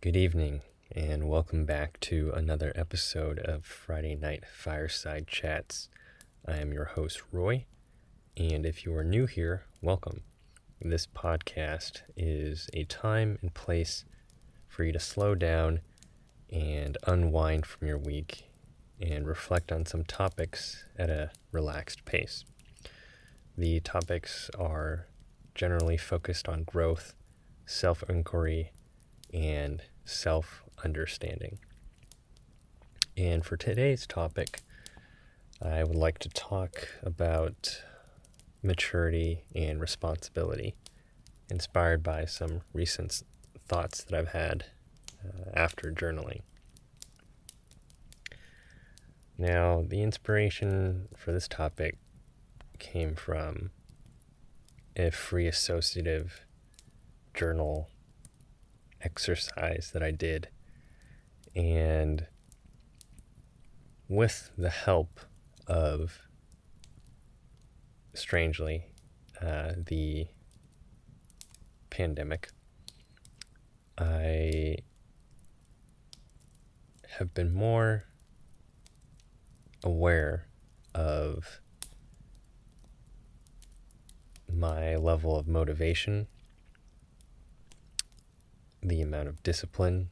Good evening, and welcome back to another episode of Friday Night Fireside Chats. I am your host, Roy, and if you are new here, welcome. This podcast is a time and place for you to slow down and unwind from your week and reflect on some topics at a relaxed pace. The topics are generally focused on growth, self-inquiry, and self-understanding. And for today's topic, I would like to talk about maturity and responsibility, inspired by some recent thoughts that I've had after journaling. Now, the inspiration for this topic came from a free associative journal exercise that I did, and with the help of, strangely, the pandemic, I have been more aware of my level of motivation, the amount of discipline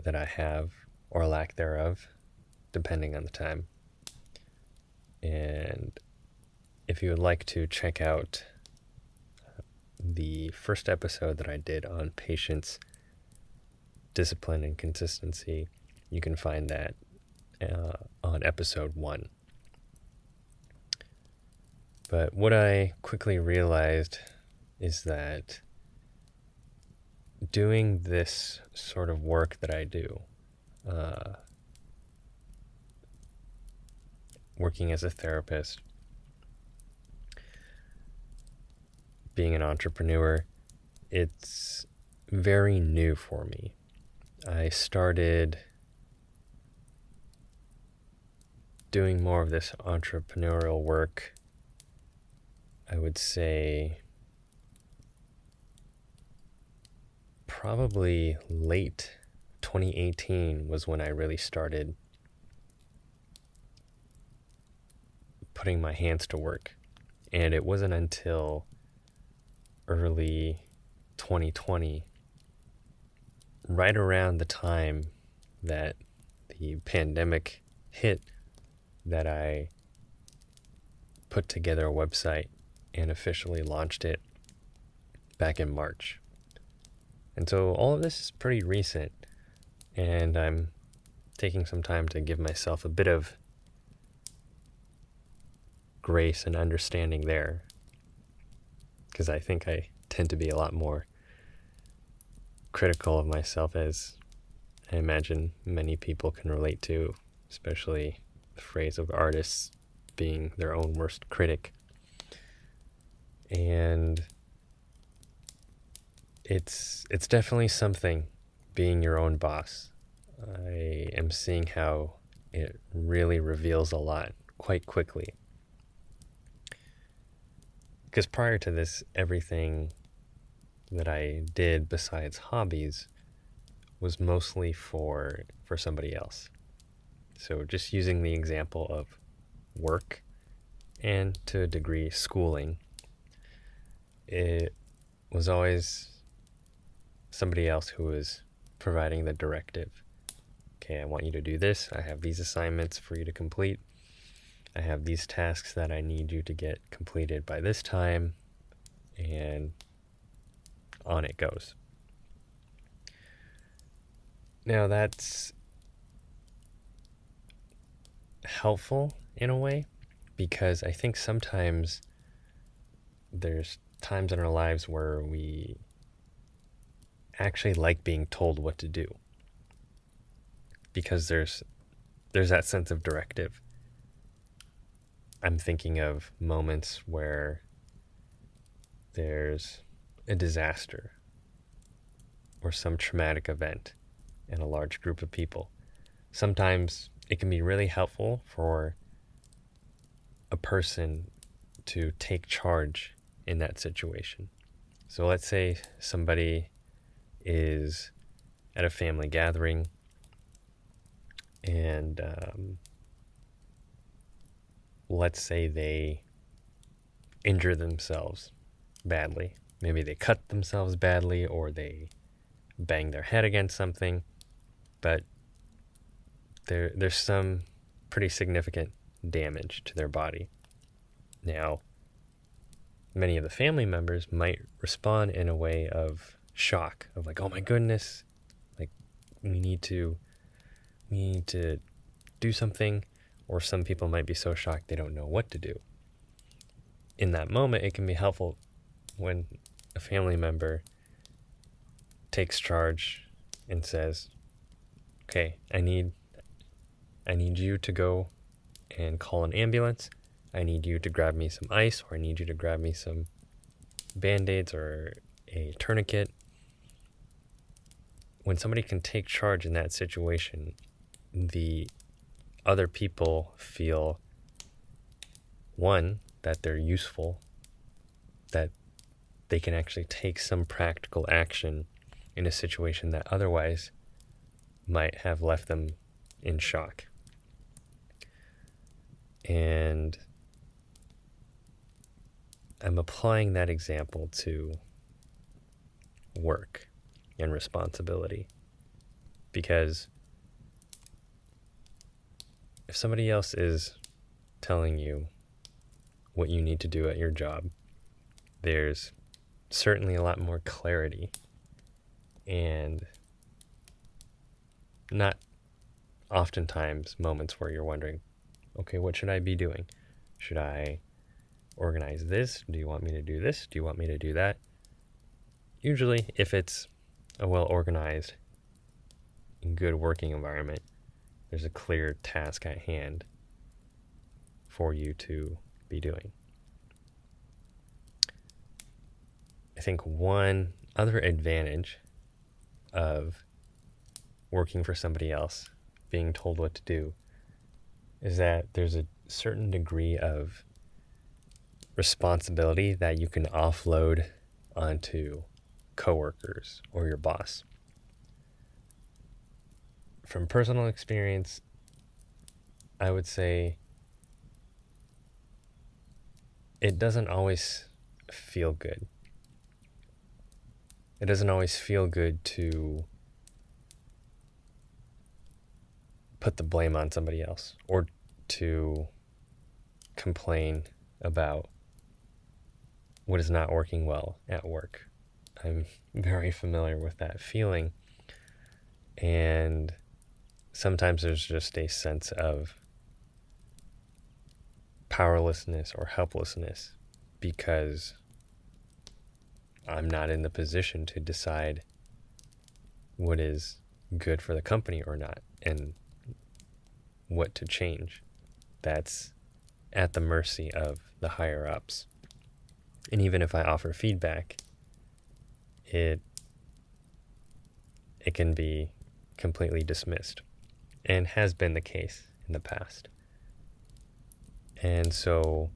that I have, or lack thereof, depending on the time. And if you would like to check out the first episode that I did on patience, discipline, and consistency, you can find that on episode 1. But what I quickly realized is that doing this sort of work that I do, working as a therapist, being an entrepreneur, it's very new for me. I started doing more of this entrepreneurial work, I would say, probably late 2018 was when I really started putting my hands to work. And it wasn't until early 2020, right around the time that the pandemic hit, that I put together a website and officially launched it back in March. And so all of this is pretty recent, and I'm taking some time to give myself a bit of grace and understanding there, because I think I tend to be a lot more critical of myself, as I imagine many people can relate to, especially the phrase of artists being their own worst critic. And it's definitely something, being your own boss. I am seeing how it really reveals a lot quite quickly. Because prior to this, everything that I did besides hobbies was mostly for somebody else. So just using the example of work and, to a degree, schooling, it was always somebody else who was providing the directive. Okay, I want you to do this. I have these assignments for you to complete. I have these tasks that I need you to get completed by this time, and on it goes. Now, that's helpful in a way, because I think sometimes there's times in our lives where we actually like being told what to do, because there's that sense of directive. I'm thinking of moments where there's a disaster or some traumatic event in a large group of people. Sometimes it can be really helpful for a person to take charge in that situation. So let's say somebody is at a family gathering and let's say they injure themselves badly. Maybe they cut themselves badly or they bang their head against something, but there's some pretty significant damage to their body. Now, many of the family members might respond in a way of shock, of like, oh my goodness, like we need to do something, or some people might be so shocked they don't know what to do. In that moment, it can be helpful when a family member takes charge and says, okay, I need you to go and call an ambulance. I need you to grab me some ice, or I need you to grab me some Band-Aids or a tourniquet. When somebody can take charge in that situation, the other people feel, one, that they're useful, that they can actually take some practical action in a situation that otherwise might have left them in shock. And I'm applying that example to work and responsibility, because if somebody else is telling you what you need to do at your job, there's certainly a lot more clarity and not oftentimes moments where you're wondering, okay, what should I be doing? Should I organize this? Do you want me to do this? Do you want me to do that? Usually, if it's a well-organized, good working environment, there's a clear task at hand for you to be doing. I think one other advantage of working for somebody else, being told what to do, is that there's a certain degree of responsibility that you can offload onto coworkers or your boss. From personal experience, I would say it doesn't always feel good. It doesn't always feel good to put the blame on somebody else or to complain about what is not working well at work. I'm very familiar with that feeling, and sometimes there's just a sense of powerlessness or helplessness because I'm not in the position to decide what is good for the company or not and what to change. That's at the mercy of the higher ups. And even if I offer feedback, it can be completely dismissed, and has been the case in the past. And so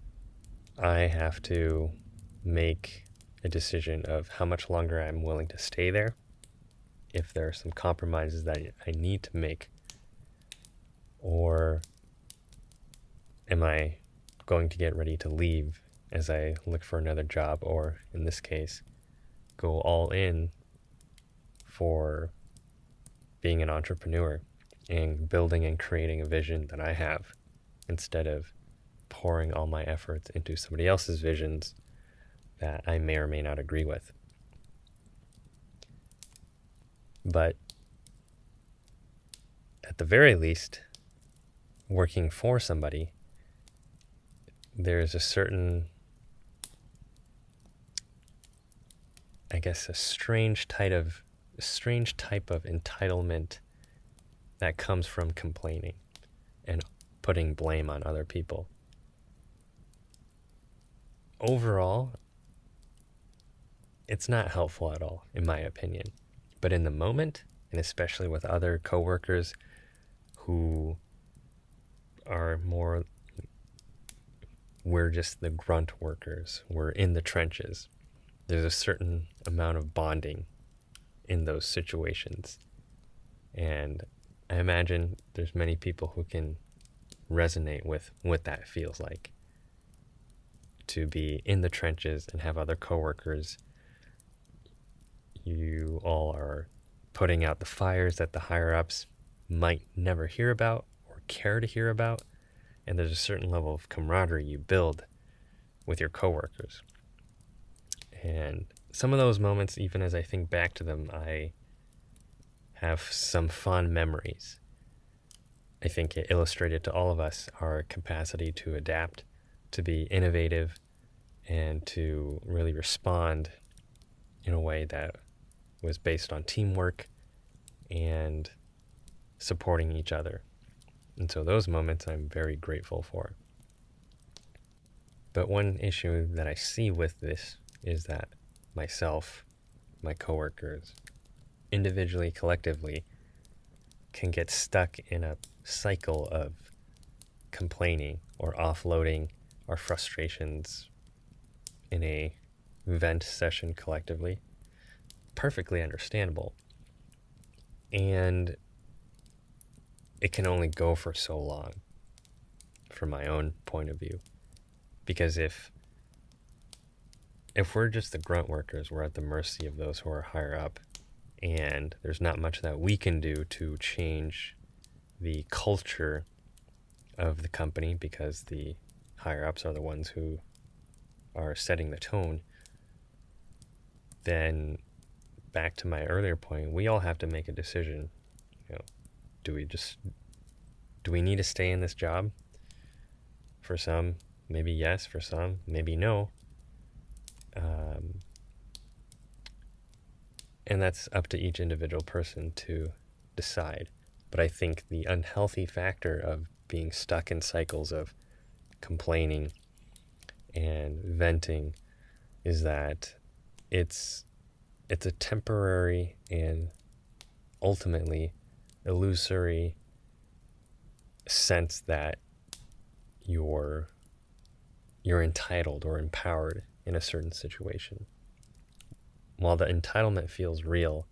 I have to make a decision of how much longer I'm willing to stay there, if there are some compromises that I need to make, or am I going to get ready to leave as I look for another job, or in this case, go all in for being an entrepreneur and building and creating a vision that I have, instead of pouring all my efforts into somebody else's visions that I may or may not agree with. But at the very least, working for somebody, there's a certain, I guess, a strange type of entitlement that comes from complaining and putting blame on other people. Overall, it's not helpful at all, in my opinion. But in the moment, and especially with other coworkers who are more, we're just the grunt workers, we're in the trenches, there's a certain amount of bonding in those situations. And I imagine there's many people who can resonate with what that feels like, to be in the trenches and have other coworkers. You all are putting out the fires that the higher ups might never hear about or care to hear about, and there's a certain level of camaraderie you build with your coworkers. And some of those moments, even as I think back to them, I have some fond memories. I think it illustrated to all of us our capacity to adapt, to be innovative, and to really respond in a way that was based on teamwork and supporting each other. And so those moments I'm very grateful for. But one issue that I see with this is that myself, my coworkers, individually, collectively, can get stuck in a cycle of complaining or offloading our frustrations in a vent session collectively. Perfectly understandable. And it can only go for so long, from my own point of view. Because if we're just the grunt workers, we're at the mercy of those who are higher up, and there's not much that we can do to change the culture of the company, because the higher ups are the ones who are setting the tone. Then, back to my earlier point, we all have to make a decision. Do we need to stay in this job? For some, maybe yes. For some, maybe no. And that's up to each individual person to decide. But I think the unhealthy factor of being stuck in cycles of complaining and venting is that it's a temporary and ultimately illusory sense that you're entitled or empowered in a certain situation. While the entitlement feels real,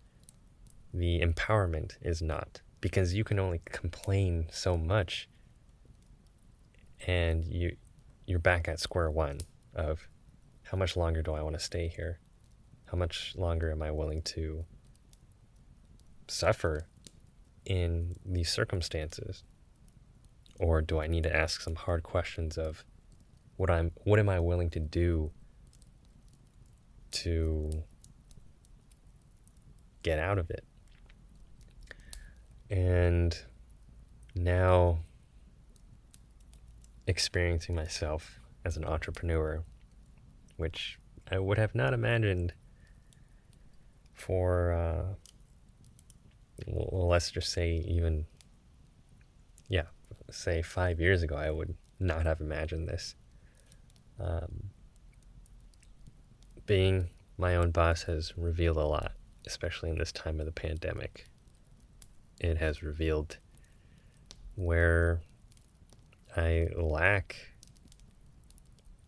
the empowerment is not, because you can only complain so much, and you're back at square one of how much longer do I want to stay here? How much longer am I willing to suffer in these circumstances? Or do I need to ask some hard questions of what am I willing to do to get out of it? And now, experiencing myself as an entrepreneur, which I would have not imagined for, let's just say say 5 years ago, I would not have imagined this. Being my own boss has revealed a lot, especially in this time of the pandemic. It has revealed where I lack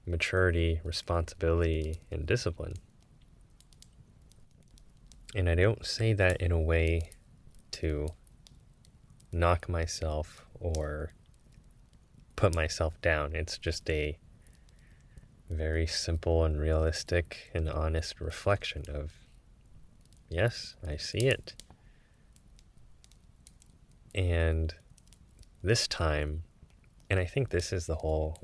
maturity, responsibility, and discipline. And I don't say that in a way to knock myself or put myself down. It's just a very simple and realistic and honest reflection of, yes, I see it. And this time, and I think this is the whole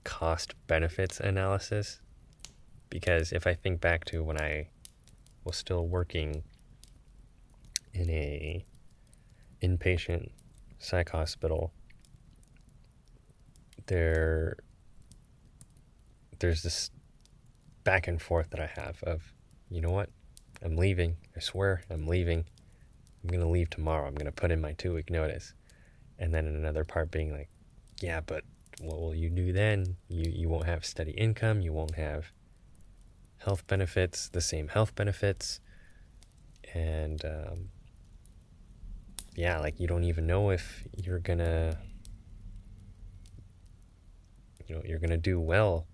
cost benefits analysis, because if I think back to when I was still working in a inpatient psych hospital, there's this back and forth that I have of, you know what, I'm leaving. I swear I'm leaving. I'm going to leave tomorrow. I'm going to put in my 2-week notice. And then another part being like, yeah, but what will you do then? You won't have steady income. You won't have health benefits, the same health benefits. And you don't even know if you're going to do well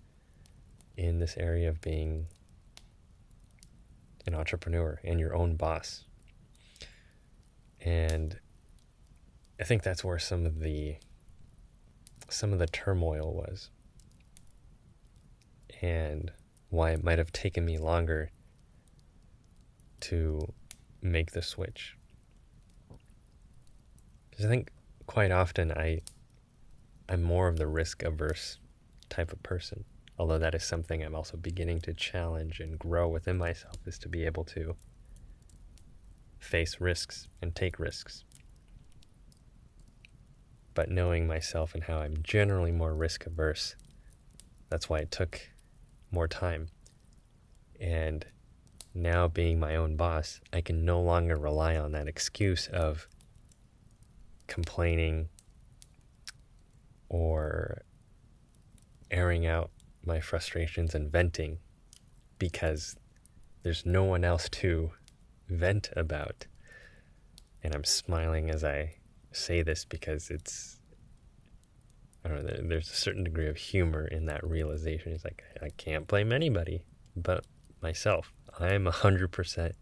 in this area of being an entrepreneur and your own boss. And I think that's where some of the turmoil was, and why it might have taken me longer to make the switch. Because I think quite often I'm more of the risk averse type of person. Although that is something I'm also beginning to challenge and grow within myself, is to be able to face risks and take risks. But knowing myself and how I'm generally more risk averse, that's why it took more time. And now being my own boss, I can no longer rely on that excuse of complaining or airing out my frustrations and venting, because there's no one else to vent about. And I'm smiling as I say this because there's a certain degree of humor in that realization. It's like, I can't blame anybody but myself. I'm 100%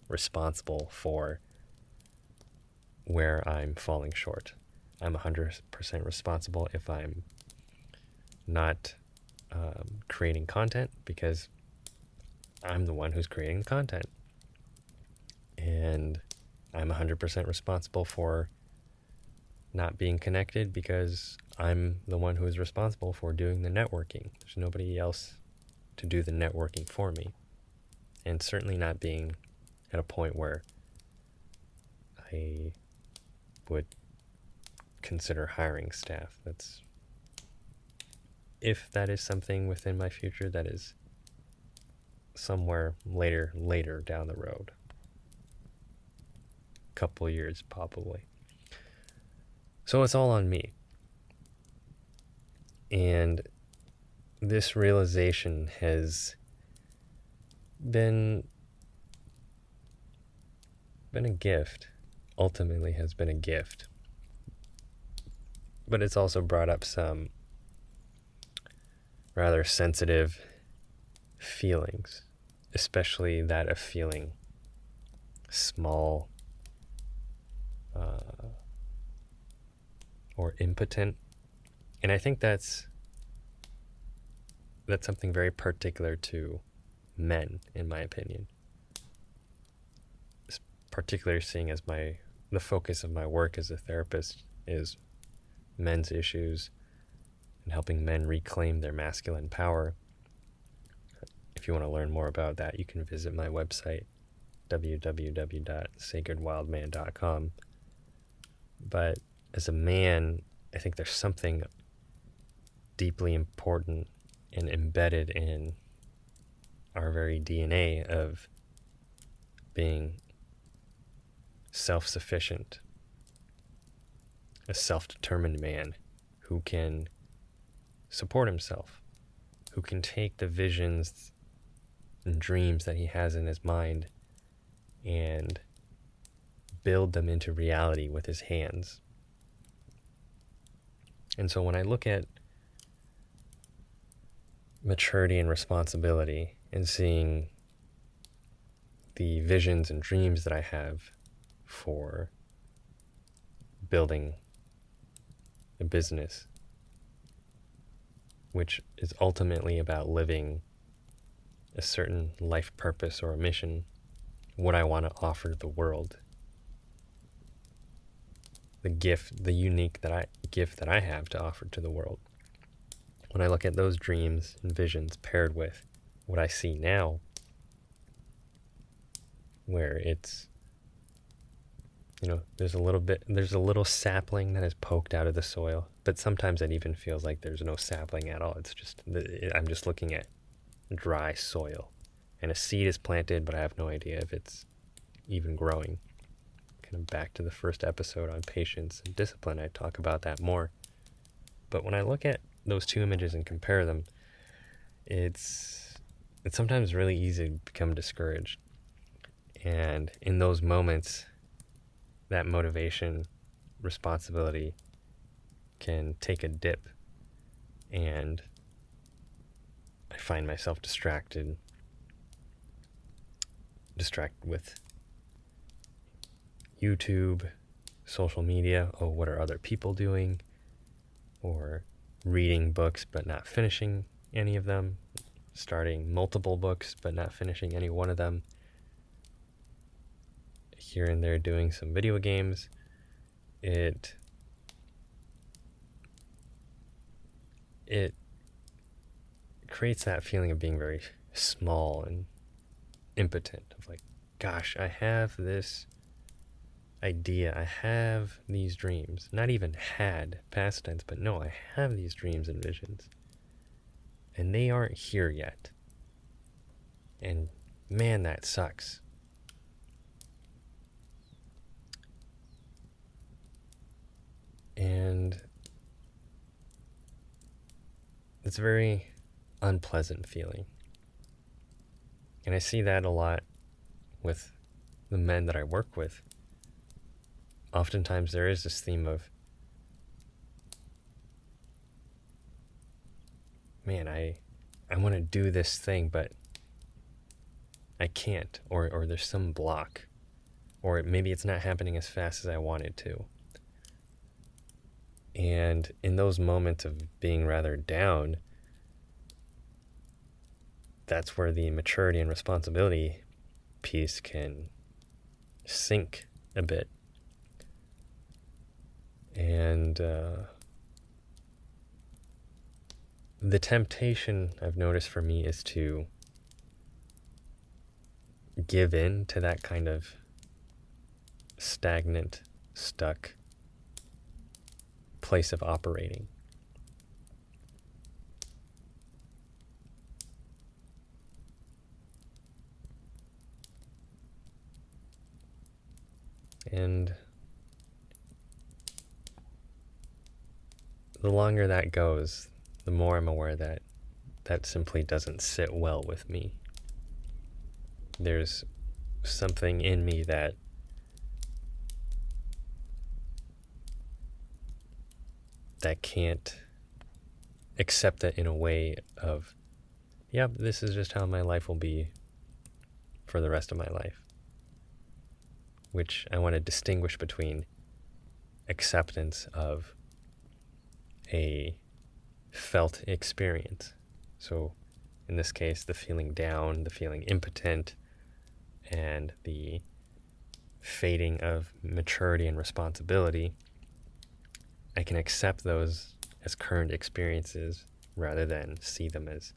responsible for where I'm falling short. I'm 100% responsible if I'm not creating content, because I'm the one who's creating content. And I'm 100% responsible for not being connected, because I'm the one who is responsible for doing the networking. There's nobody else to do the networking for me. And certainly not being at a point where I would consider hiring staff. If that is something within my future, that is somewhere later down the road. Couple years probably. So it's all on me. And this realization has been a gift. Ultimately has been a gift. But it's also brought up some rather sensitive feelings, especially that of feeling small or impotent. And I think that's something very particular to men, in my opinion. Particularly seeing as the focus of my work as a therapist is men's issues and helping men reclaim their masculine power. If you want to learn more about that, you can visit my website, www.sacredwildman.com. But as a man, I think there's something deeply important and embedded in our very DNA of being self-sufficient, a self-determined man who can support himself, who can take the visions and dreams that he has in his mind and build them into reality with his hands. And so when I look at maturity and responsibility and seeing the visions and dreams that I have for building a business, which is ultimately about living a certain life purpose or a mission, what I want to offer to the world, the unique gift that I have to offer to the world. When I look at those dreams and visions paired with what I see now, where it's, there's a little sapling that is poked out of the soil, but sometimes it even feels like there's no sapling at all. It's just, I'm just looking at dry soil, and a seed is planted, but I have no idea if it's even growing. Kind of back to the first episode on patience and discipline, I talk about that more. But when I look at those two images and compare them, it's sometimes really easy to become discouraged. And in those moments, that motivation, responsibility can take a dip, and I find myself distracted, distracted with YouTube, social media. Oh, what are other people doing? Or reading books but not finishing any of them. Starting multiple books but not finishing any one of them. Here and there doing some video games. It creates that feeling of being very small and impotent, of like, gosh, I have this idea, I have these dreams. Not even had, past tense, but no, I have these dreams and visions. And they aren't here yet. And man, that sucks. And it's a very unpleasant feeling. And I see that a lot with the men that I work with. Oftentimes there is this theme of, man, I want to do this thing, but I can't, or there's some block, or maybe it's not happening as fast as I want it to. And in those moments of being rather down, that's where the maturity and responsibility piece can sink a bit. And the temptation I've noticed for me is to give in to that kind of stagnant, stuck place of operating. And the longer that goes, the more I'm aware that that simply doesn't sit well with me. There's something in me that can't accept that in a way of, yep, this is just how my life will be for the rest of my life. Which I want to distinguish between acceptance of a felt experience. So in this case, the feeling down, the feeling impotent, and the fading of maturity and responsibility. I can accept those as current experiences rather than see them as,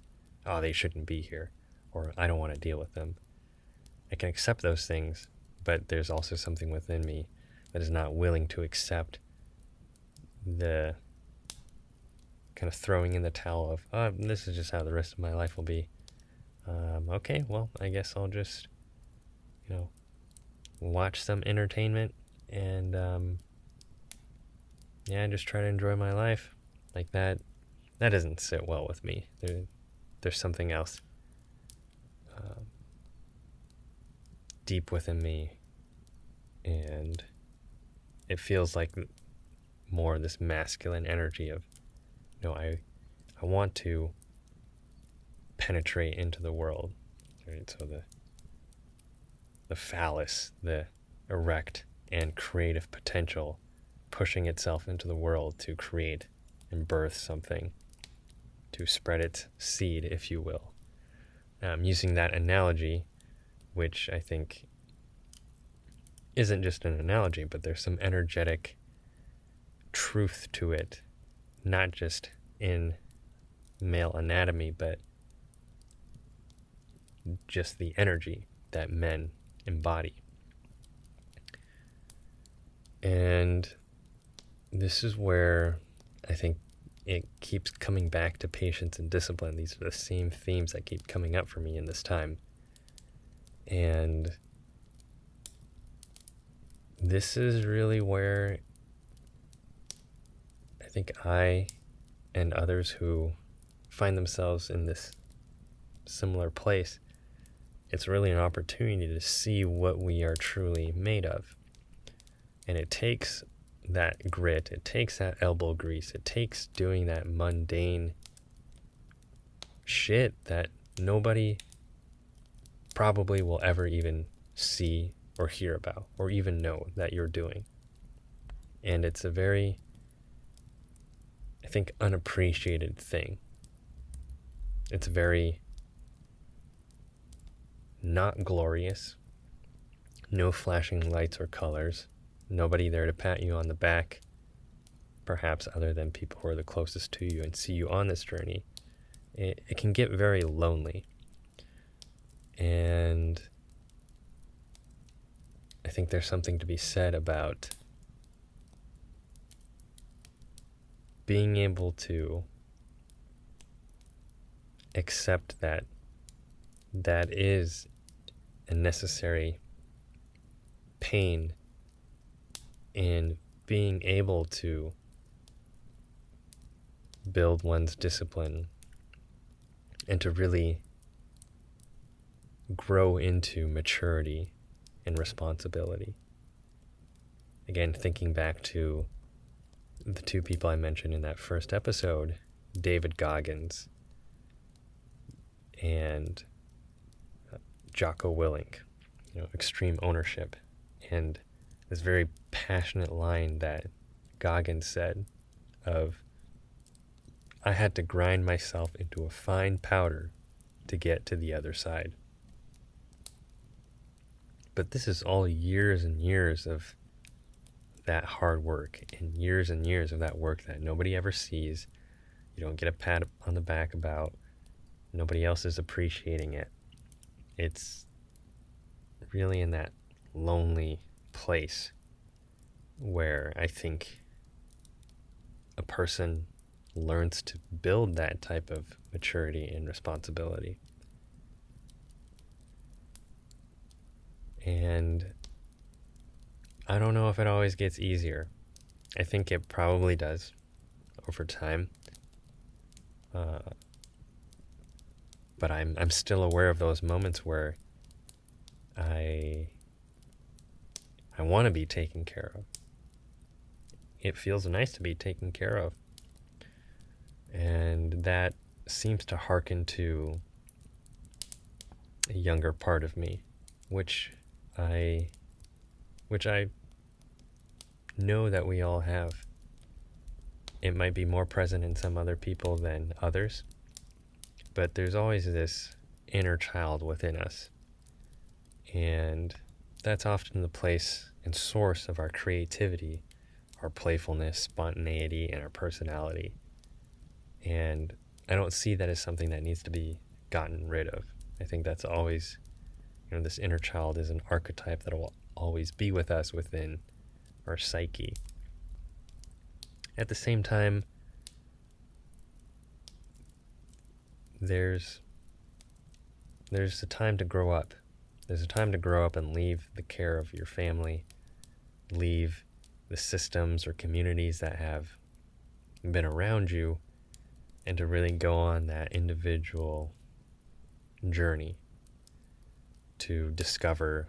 oh, they shouldn't be here, or I don't want to deal with them. I can accept those things, but there's also something within me that is not willing to accept the kind of throwing in the towel of, oh, this is just how the rest of my life will be. Okay, well, I guess I'll just, watch some entertainment and, just try to enjoy my life. Like that doesn't sit well with me. There's something else deep within me, and it feels like more this masculine energy of, I want to penetrate into the world, right? So the phallus, the erect and creative potential pushing itself into the world to create and birth something, to spread its seed, if you will. Using that analogy, which I think isn't just an analogy, but there's some energetic truth to it, not just in male anatomy, but just the energy that men embody. And this is where I think it keeps coming back to patience and discipline. These are the same themes that keep coming up for me in this time. And this is really where I think I and others who find themselves in this similar place, it's really an opportunity to see what we are truly made of. And it takes that grit, it takes that elbow grease, it takes doing that mundane shit that nobody probably will ever even see or hear about or even know that you're doing. And it's a very, I think, unappreciated thing. It's very not glorious. No flashing lights or colors. Nobody there to pat you on the back, perhaps other than people who are the closest to you and see you on this journey. It can get very lonely. And I think there's something to be said about being able to accept that that is a necessary pain in being able to build one's discipline and to really grow into maturity and responsibility. Again, thinking back to the two people I mentioned in that first episode, David Goggins and Jocko Willink, extreme ownership, and this very passionate line that Goggins said of, I had to grind myself into a fine powder to get to the other side. But this is all years and years of that hard work and years of that work that nobody ever sees. You don't get a pat on the back about. Nobody else is appreciating it. It's really in that lonely place where I think a person learns to build that type of maturity and responsibility. And I don't know if it always gets easier. I think it probably does over time. But I'm still aware of those moments where I want to be taken care of. It feels nice to be taken care of. And that seems to hearken to a younger part of me, which I know that we all have. It might be more present in some other people than others, but there's always this inner child within us. And that's often the place and source of our creativity, our playfulness, spontaneity, and our personality. And I don't see that as something that needs to be gotten rid of. I think that's always, this inner child is an archetype that will always be with us within our psyche. At the same time, there's a time to grow up. There's a time to grow up and leave the care of your family, leave the systems or communities that have been around you, and to really go on that individual journey to discover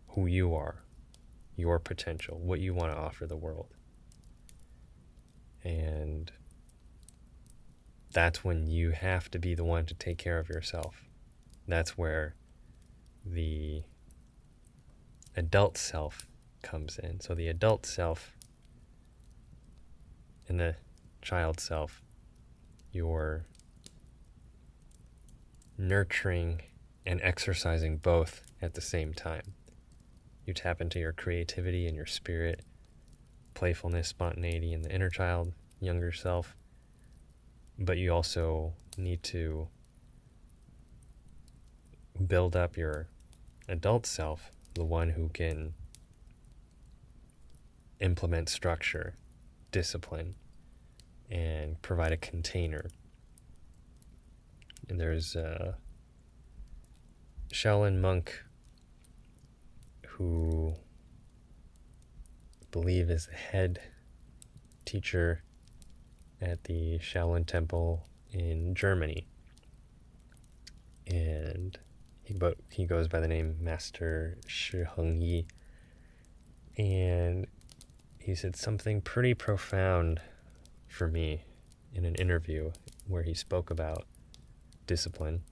who you are, your potential, what you want to offer the world. And that's when you have to be the one to take care of yourself. That's where the adult self comes in. So the adult self and the child self, you're nurturing and exercising both at the same time. You tap into your creativity and your spirit, playfulness, spontaneity in the inner child, younger self, but you also need to build up your adult self, the one who can implement structure, discipline, and provide a container. And there's a Shaolin monk who I believe is the head teacher at the Shaolin Temple in Germany. And he goes by the name Master Shi Heng Yi. And he said something pretty profound for me in an interview where he spoke about discipline,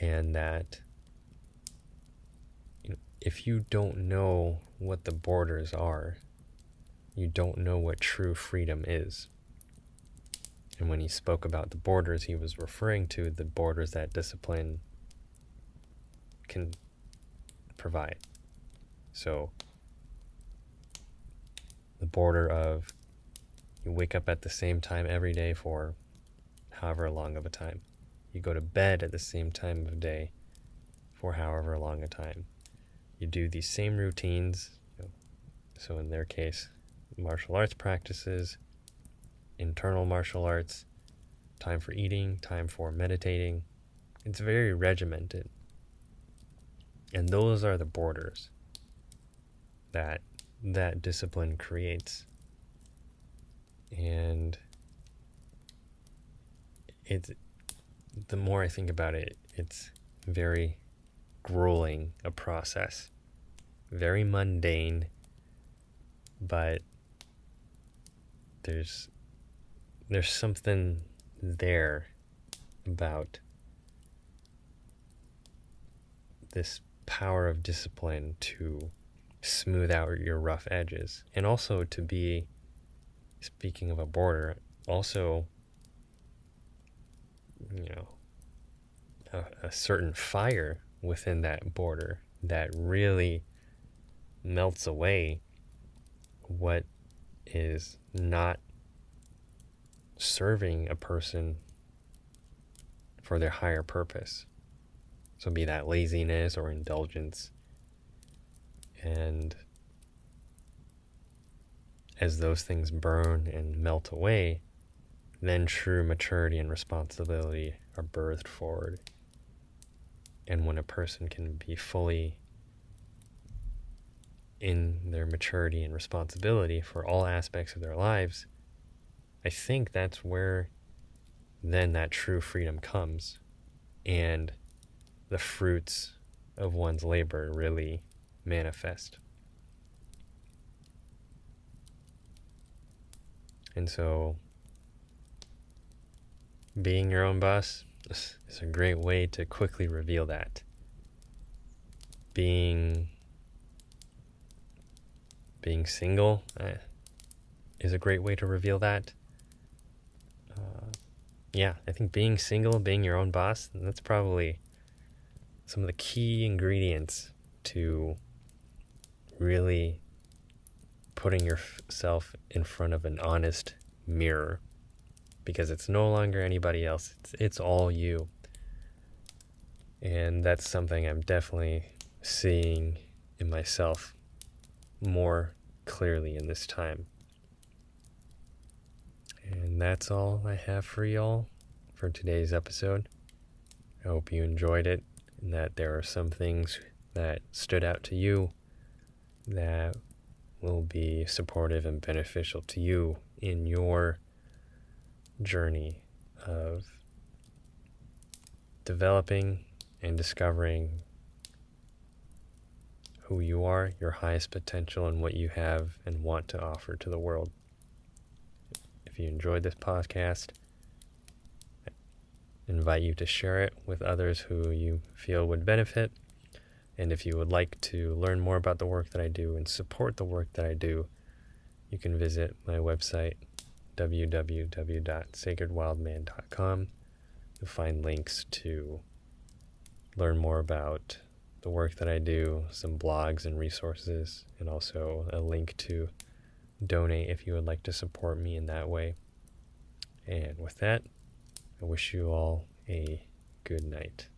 and that if you don't know what the borders are, you don't know what true freedom is. And when he spoke about the borders, he was referring to the borders that discipline can provide. So the border of you wake up at the same time every day for however long of a time. You go to bed at the same time of day for however long a time. You do these same routines. So in their case, martial arts practices, internal martial arts, time for eating, time for meditating. It's very regimented. And those are the borders that discipline creates. And the more I think about it, it's very grueling a process. Very mundane, but there's something there about this power of discipline to smooth out your rough edges, and also to be, speaking of a border, also, a certain fire within that border that really melts away what is not serving a person for their higher purpose. So be that laziness or indulgence. And as those things burn and melt away, then true maturity and responsibility are birthed forward. And when a person can be fully in their maturity and responsibility for all aspects of their lives, I think that's where then that true freedom comes, and the fruits of one's labor really manifest. And so being your own boss is a great way to quickly reveal that. Being single is a great way to reveal that. I think being single, being your own boss, that's probably some of the key ingredients to really putting yourself in front of an honest mirror, because it's no longer anybody else. It's all you. And that's something I'm definitely seeing in myself more clearly in this time. And that's all I have for y'all for today's episode. I hope you enjoyed it, and that there are some things that stood out to you that will be supportive and beneficial to you in your journey of developing and discovering who you are, your highest potential, and what you have and want to offer to the world. If you enjoyed this podcast, I invite you to share it with others who you feel would benefit. And if you would like to learn more about the work that I do and support the work that I do, you can visit my website, www.sacredwildman.com. You'll find links to learn more about the work that I do, some blogs and resources, and also a link to donate if you would like to support me in that way. And with that, I wish you all a good night.